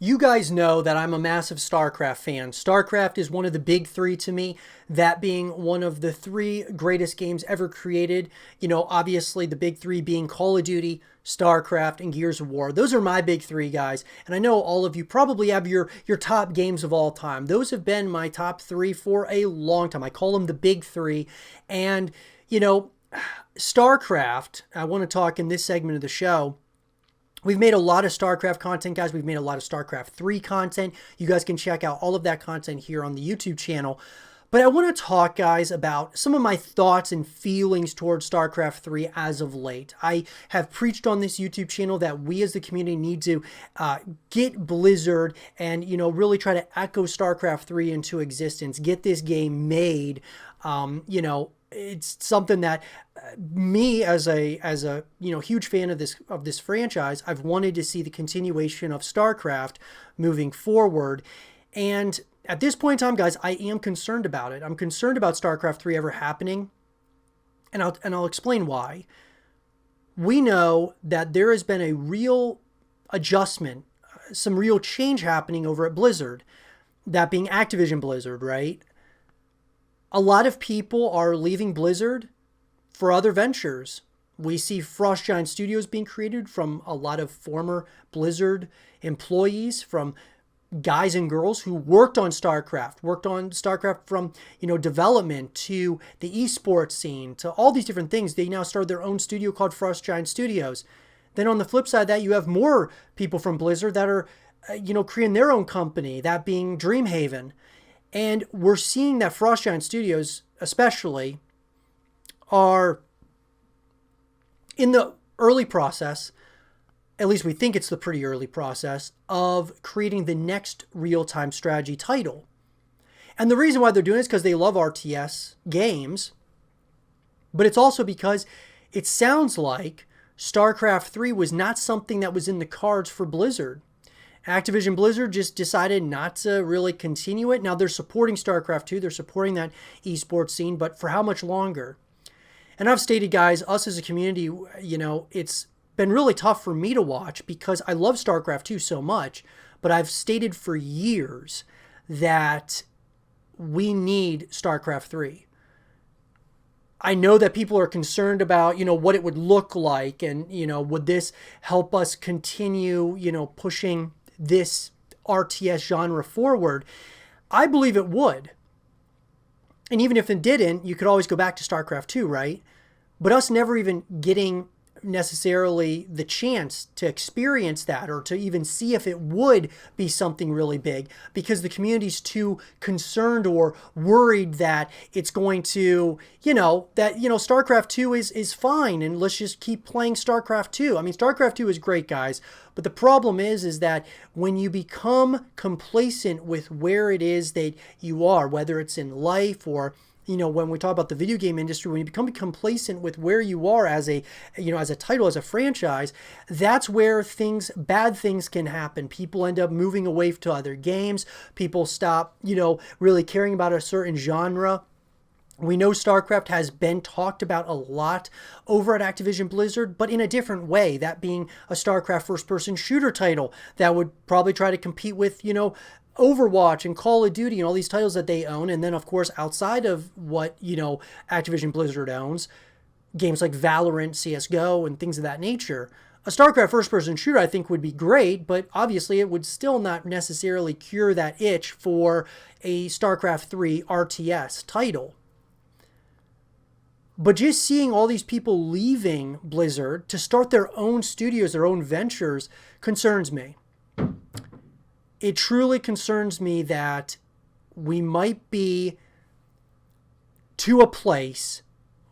You guys know that I'm a massive StarCraft fan. StarCraft is one of the big three to me, that being one of the three greatest games ever created. You know, obviously the big three being Call of Duty, StarCraft, and Gears of War. Those are my big three, guys. And I know all of you probably have your top games of all time. Those have been my top three for a long time. I call them the big three. And, you know, StarCraft, I want to talk in this segment of the show. We've made a lot of StarCraft content, guys. We've made a lot of StarCraft 3 content. You guys can check out all of that content here on the YouTube channel. But I want to talk, guys, about some of my thoughts and feelings towards StarCraft 3 as of late. I have preached on this YouTube channel that we as the community need to get Blizzard and, you know, really try to echo StarCraft 3 into existence, get this game made. You know, it's something that me as a you know, huge fan of this franchise, I've wanted to see the continuation of StarCraft moving forward. And at this point in time, guys, I am concerned about it. I'm concerned about StarCraft 3 ever happening, and I'll explain why. We know that there has been a real adjustment, some real change happening over at Blizzard, that being Activision Blizzard, right? A lot of people are leaving Blizzard for other ventures. We see Frost Giant Studios being created from a lot of former Blizzard employees, from guys and girls who worked on StarCraft from, you know, development to the esports scene to all these different things. They now started their own studio called Frost Giant Studios. Then on the flip side of that, you have more people from Blizzard that are, you know, creating their own company, that being Dreamhaven. And we're seeing that Frost Giant Studios, especially, are in the early process, at least we think it's the pretty early process, of creating the next real-time strategy title. And the reason why they're doing it is because they love RTS games, but it's also because it sounds like StarCraft 3 was not something that was in the cards for Blizzard. Activision Blizzard just decided not to really continue it. Now they're supporting StarCraft 2, they're supporting that esports scene, but for how much longer? And I've stated, guys, us as a community, you know, it's been really tough for me to watch because I love StarCraft 2 so much, but I've stated for years that we need StarCraft 3. I know that people are concerned about, you know, what it would look like and, you know, would this help us continue, you know, pushing this RTS genre forward. I believe it would. And even if it didn't, you could always go back to StarCraft 2, right? But us never even getting necessarily the chance to experience that or to even see if it would be something really big because the community's too concerned or worried that it's going to, you know, that, you know, StarCraft 2 is fine and let's just keep playing StarCraft 2. I mean, StarCraft 2 is great, guys, but the problem is that when you become complacent with where it is that you are, whether it's in life or, you know, when we talk about the video game industry, when you become complacent with where you are as a, you know, as a title, as a franchise, that's where bad things can happen. People end up moving away to other games. People stop, you know, really caring about a certain genre. We know StarCraft has been talked about a lot over at Activision Blizzard, but in a different way, that being a StarCraft first-person shooter title that would probably try to compete with, you know, Overwatch and Call of Duty and all these titles that they own. And then, of course, outside of what, you know, Activision Blizzard owns, games like Valorant, CSGO, and things of that nature. A StarCraft first-person shooter, I think, would be great, but obviously it would still not necessarily cure that itch for a StarCraft 3 RTS title. But just seeing all these people leaving Blizzard to start their own studios, their own ventures, concerns me. It truly concerns me that we might be to a place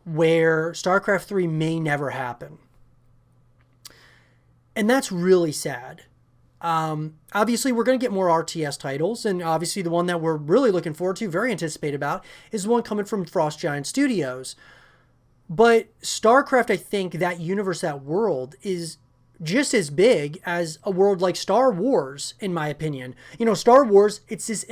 where StarCraft 3 may never happen. And that's really sad. Obviously, we're going to get more RTS titles, and obviously the one that we're really looking forward to, very anticipated about, is the one coming from Frost Giant Studios. But StarCraft, I think, that universe, that world, is just as big as a world like Star Wars, in my opinion. Star Wars, it's this,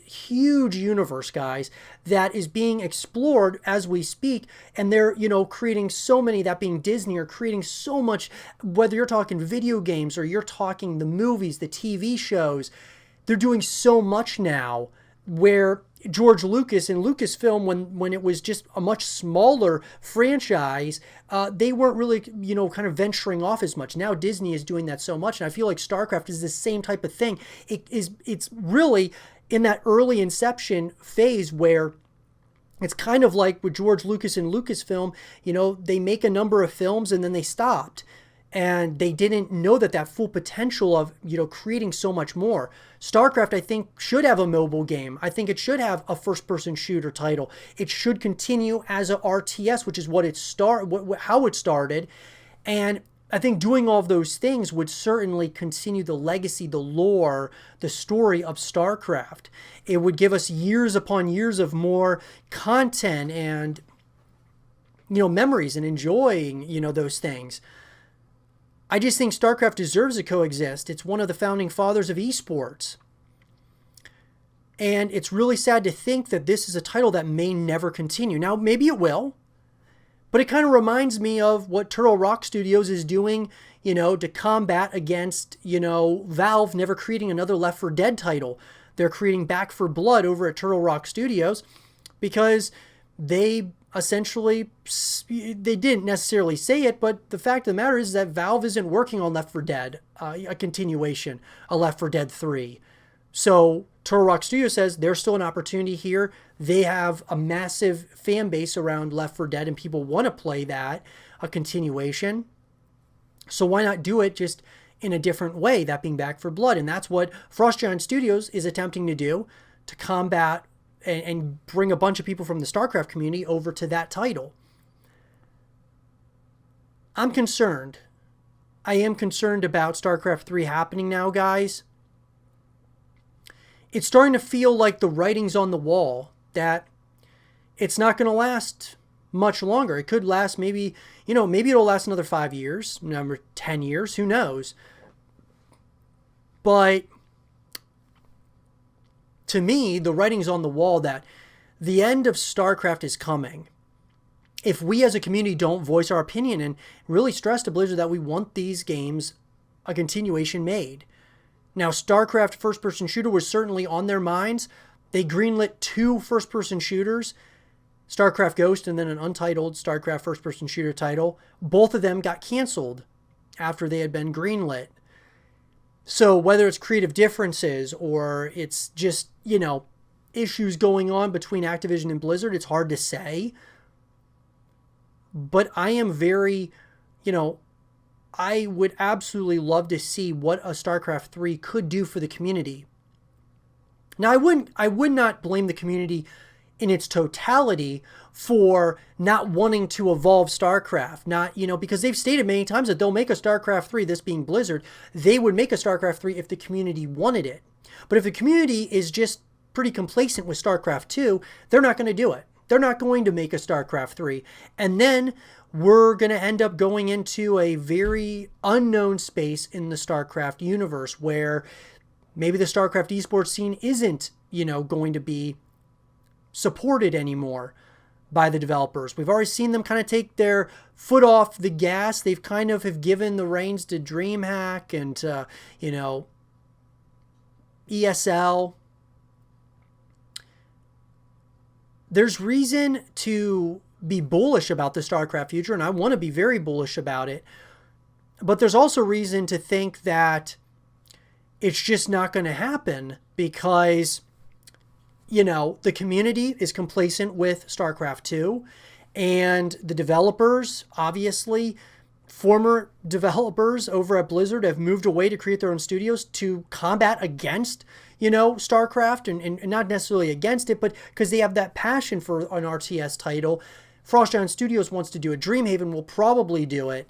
huge universe, guys, that is being explored as we speak. And they're, creating so many, that being Disney, are creating so much, whether you're talking video games or you're talking the movies, the TV shows, they're doing so much now where George Lucas and Lucasfilm, when it was just a much smaller franchise, they weren't really, kind of venturing off as much. Now Disney is doing that so much, and I feel like StarCraft is the same type of thing. It's really in that early inception phase where it's kind of like with George Lucas and Lucasfilm, they make a number of films and then they stopped. And they didn't know that full potential of, creating so much more. StarCraft, I think, should have a mobile game. I think it should have a first-person shooter title. It should continue as a RTS, which is how it started. And I think doing all of those things would certainly continue the legacy, the lore, the story of StarCraft. It would give us years upon years of more content and, memories and enjoying, those things. I just think StarCraft deserves to coexist. It's one of the founding fathers of esports. And it's really sad to think that this is a title that may never continue. Now, maybe it will, but it kind of reminds me of what Turtle Rock Studios is doing, to combat against, Valve never creating another Left 4 Dead title. They're creating Back 4 Blood over at Turtle Rock Studios because they essentially, they didn't necessarily say it, but the fact of the matter is that Valve isn't working on Left 4 Dead, a continuation, a Left 4 Dead 3. So Turtle Rock Studio says there's still an opportunity here. They have a massive fan base around Left 4 Dead and people want to play that, a continuation. So why not do it just in a different way, that being Back 4 Blood? And that's what Frost Giant Studios is attempting to do, to combat and bring a bunch of people from the StarCraft community over to that title. I'm concerned. I am concerned about StarCraft 3 happening now, guys. It's starting to feel like the writing's on the wall, that it's not going to last much longer. It could last maybe it'll last another 5 years, 10 years, who knows. But to me, the writing's on the wall that the end of StarCraft is coming. If we as a community don't voice our opinion and really stress to Blizzard that we want these games a continuation made. Now, StarCraft first-person shooter was certainly on their minds. They greenlit 2 first-person shooters, StarCraft Ghost and then an untitled StarCraft first-person shooter title. Both of them got canceled after they had been greenlit. So whether it's creative differences or it's just, issues going on between Activision and Blizzard, it's hard to say. But I am very, I would absolutely love to see what a StarCraft 3 could do for the community. Now, I would not blame the community in its totality for not wanting to evolve StarCraft. Not, because they've stated many times that they'll make a StarCraft 3, this being Blizzard, they would make a StarCraft 3 if the community wanted it. But if the community is just pretty complacent with StarCraft 2, they're not going to do it. They're not going to make a StarCraft 3. And then we're going to end up going into a very unknown space in the StarCraft universe where maybe the StarCraft esports scene isn't, going to be supported anymore by the developers. We've already seen them kind of take their foot off the gas. They've kind of have given the reins to DreamHack and, ESL. There's reason to be bullish about the StarCraft future, and I want to be very bullish about it. But there's also reason to think that it's just not going to happen because, the community is complacent with StarCraft 2, and the developers, obviously, former developers over at Blizzard have moved away to create their own studios to combat against, StarCraft, and not necessarily against it, but because they have that passion for an RTS title. Frost Giant Studios wants to do it. Dreamhaven will probably do it.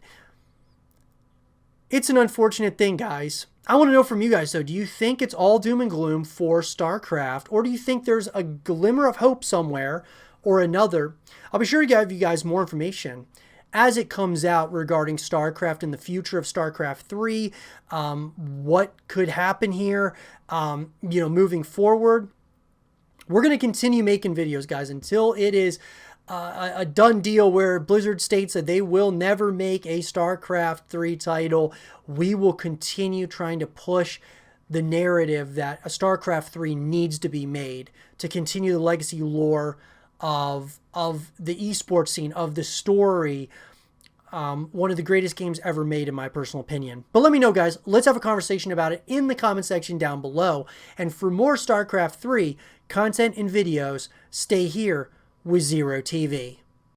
It's an unfortunate thing, guys. I want to know from you guys, though, do you think it's all doom and gloom for StarCraft, or do you think there's a glimmer of hope somewhere or another? I'll be sure to give you guys more information as it comes out regarding StarCraft and the future of StarCraft 3, what could happen here, moving forward. We're going to continue making videos, guys, until it is a done deal where Blizzard states that they will never make a StarCraft 3 title. We will continue trying to push the narrative that a StarCraft 3 needs to be made to continue the legacy lore of the esports scene, of the story. One of the greatest games ever made, in my personal opinion. But let me know, guys. Let's have a conversation about it in the comment section down below. And for more StarCraft 3 content and videos, stay here with Zero TV.